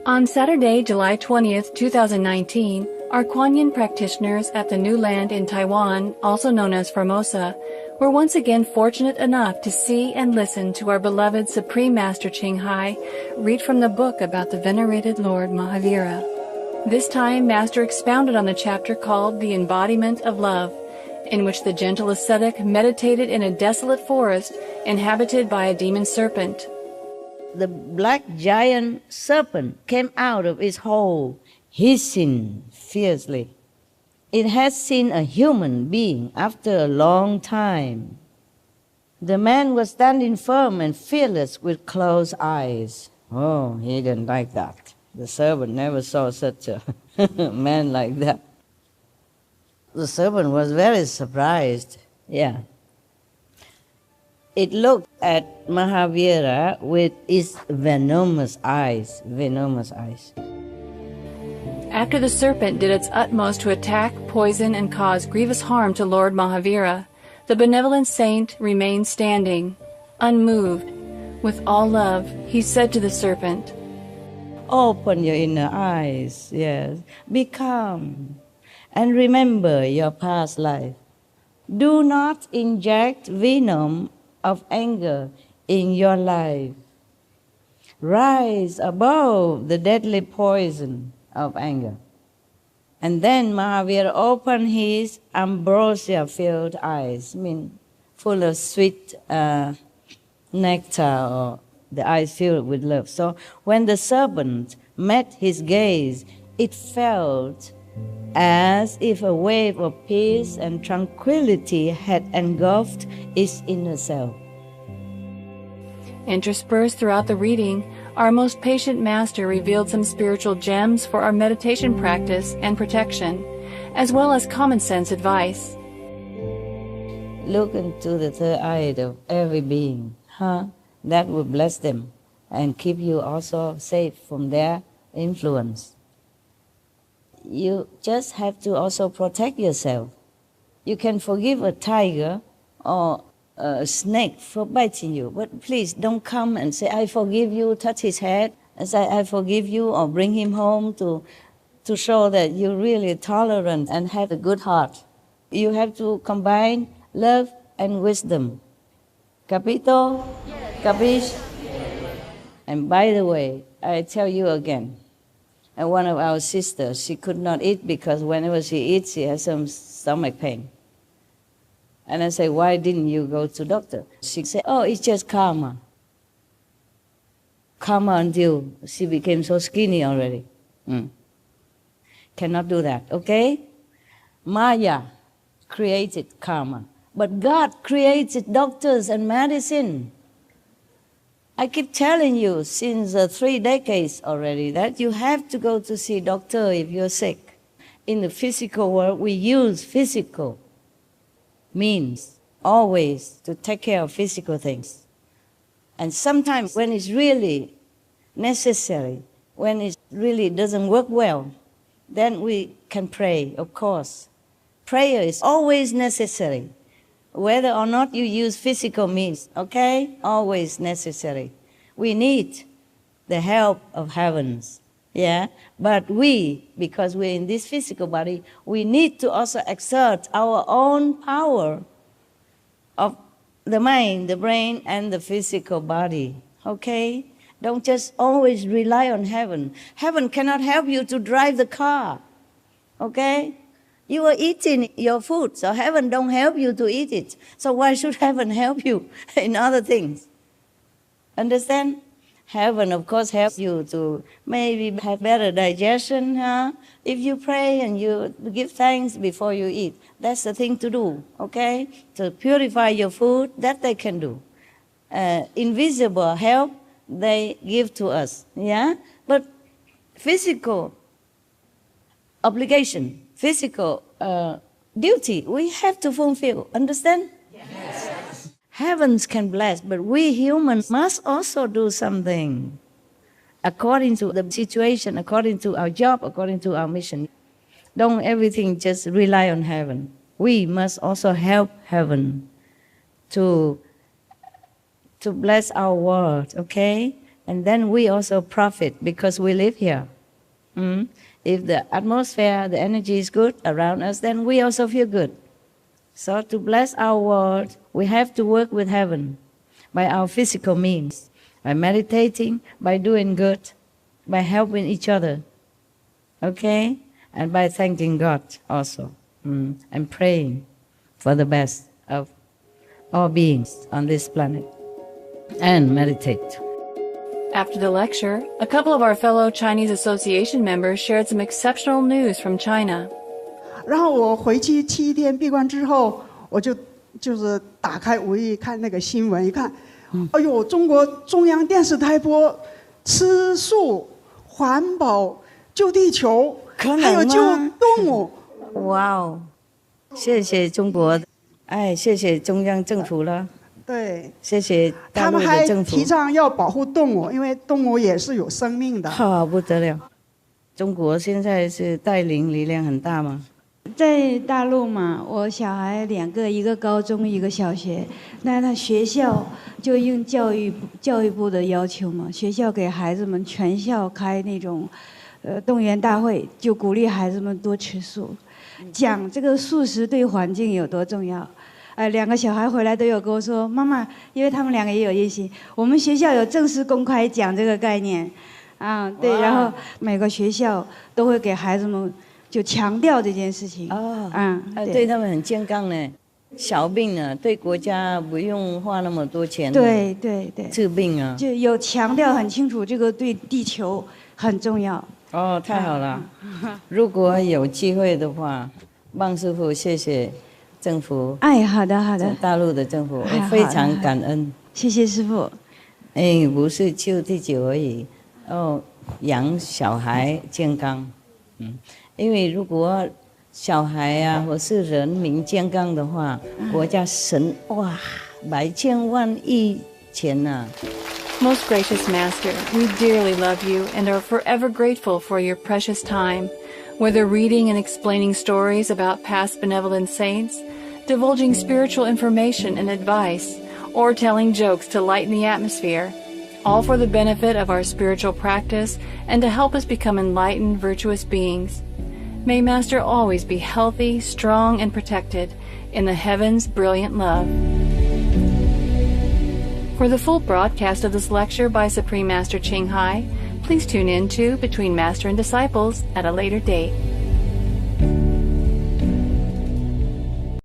On Saturday, July 20th, 2019, our Kuan Yin practitioners at the New Land in Taiwan, also known as Formosa, were once again fortunate enough to see and listen to our beloved Supreme Master Ching Hai read from the book about the venerated Lord Mahavira. This time, Master expounded on the chapter called The Embodiment of Love, in which the gentle ascetic meditated in a desolate forest inhabited by a demon serpent. The black giant serpent came out of its hole, hissing fiercely. It had seen a human being after a long time. The man was standing firm and fearless with closed eyes. Oh, he didn't like that. The serpent never saw such a man like that. The serpent was very surprised. Yeah. It looked at Mahavira with its venomous eyes. Venomous eyes. After the serpent did its utmost to attack, poison, and cause grievous harm to Lord Mahavira, the benevolent saint remained standing, unmoved. With all love, he said to the serpent, "Open your inner eyes, yes. Be calm, and remember your past life. Do not inject venom of anger in your life. Rise above the deadly poison of anger." And then Mahavira opened his ambrosia-filled eyes, full of sweet nectar, or the eyes filled with love. So when the serpent met his gaze, it felt as if a wave of peace and tranquility had engulfed its inner self. Interspersed throughout the reading, our most patient Master revealed some spiritual gems for our meditation practice and protection, as well as common sense advice. Look into the third eye of every being. That will bless them and keep you also safe from their influence. You just have to also protect yourself. You can forgive a tiger or a snake for biting you, but please don't come and say, "I forgive you," touch his head and say, "I forgive you," or bring him home to show that you're really tolerant and have a good heart. You have to combine love and wisdom. Capito? Capiche? And by the way, I tell you again, and one of our sisters, she could not eat because whenever she eats, she has some stomach pain. And I say, "Why didn't you go to doctor?" She said, "Oh, it's just karma." Karma until she became so skinny already. Cannot do that, okay? Maya created karma, but God created doctors and medicine. I keep telling you since 3 decades already that you have to go to see doctor if you're sick. In the physical world, we use physical means always to take care of physical things. And sometimes when it's really necessary, when it really doesn't work well, then we can pray, of course. Prayer is always necessary. Whether or not you use physical means, okay? Always necessary. We need the help of heavens, yeah? But we, because we're in this physical body, we need to also exert our own power of the mind, the brain, and the physical body, okay? Don't just always rely on heaven. Heaven cannot help you to drive the car, okay? You are eating your food, so heaven don't help you to eat it. So why should heaven help you in other things? Understand? Heaven, of course, helps you to maybe have better digestion. If you pray and you give thanks before you eat, that's the thing to do, okay? To purify your food, that they can do. Invisible help, they give to us, yeah? But physical obligation, physical duty, we have to fulfill. Understand? Yes. Heavens can bless, but we humans must also do something according to the situation, according to our job, according to our mission. Don't everything just rely on heaven. We must also help heaven to bless our world, okay? And then we also profit because we live here. If the atmosphere, the energy is good around us, then we also feel good. So to bless our world, we have to work with heaven by our physical means, by meditating, by doing good, by helping each other, okay? And by thanking God also, and praying for the best of all beings on this planet, and meditate. After the lecture, a couple of our fellow Chinese Association members shared some exceptional news from China. 然后我回去7天闭关之后，我就是打开无意看那个新闻，一看，哎呦，中国中央电视台播吃素、环保、救地球，还有救动物。哇哦，谢谢中国，哎，谢谢中央政府了。对，谢谢大陆的政府。他们还提倡要保护动物，因为动物也是有生命的。好不得了，中国现在是带领力量很大吗？在大陆嘛，我小孩2个，一个高中，一个小学。那他学校就应教育部的要求嘛，学校给孩子们全校开那种动员大会，就鼓励孩子们多吃素，讲这个素食对环境有多重要。2个小孩回来都有跟我说，妈妈，因为他们2个也有印心，我们学校有正式公开讲这个概念，对，然后每个学校都会给孩子们就强调这件事情。对他们很健康呢，小病呢，对国家不用花那么多钱。对，治病啊，就有强调很清楚，这个对地球很重要。哦，太好了！如果有机会的话，孟师傅，谢谢。政府，好的，大陆的政府，我非常感恩。谢谢师父。不是救地球而已，养小孩健康，因为如果小孩啊或是人民健康的话，国家省哇100千万亿钱呐。Most gracious Master, we dearly love you and are forever grateful for your precious time. Whether reading and explaining stories about past benevolent saints, divulging spiritual information and advice, or telling jokes to lighten the atmosphere, all for the benefit of our spiritual practice and to help us become enlightened, virtuous beings. May Master always be healthy, strong, and protected in the heavens' brilliant love. For the full broadcast of this lecture by Supreme Master Ching Hai, please tune in to Between Master and Disciples at a later date.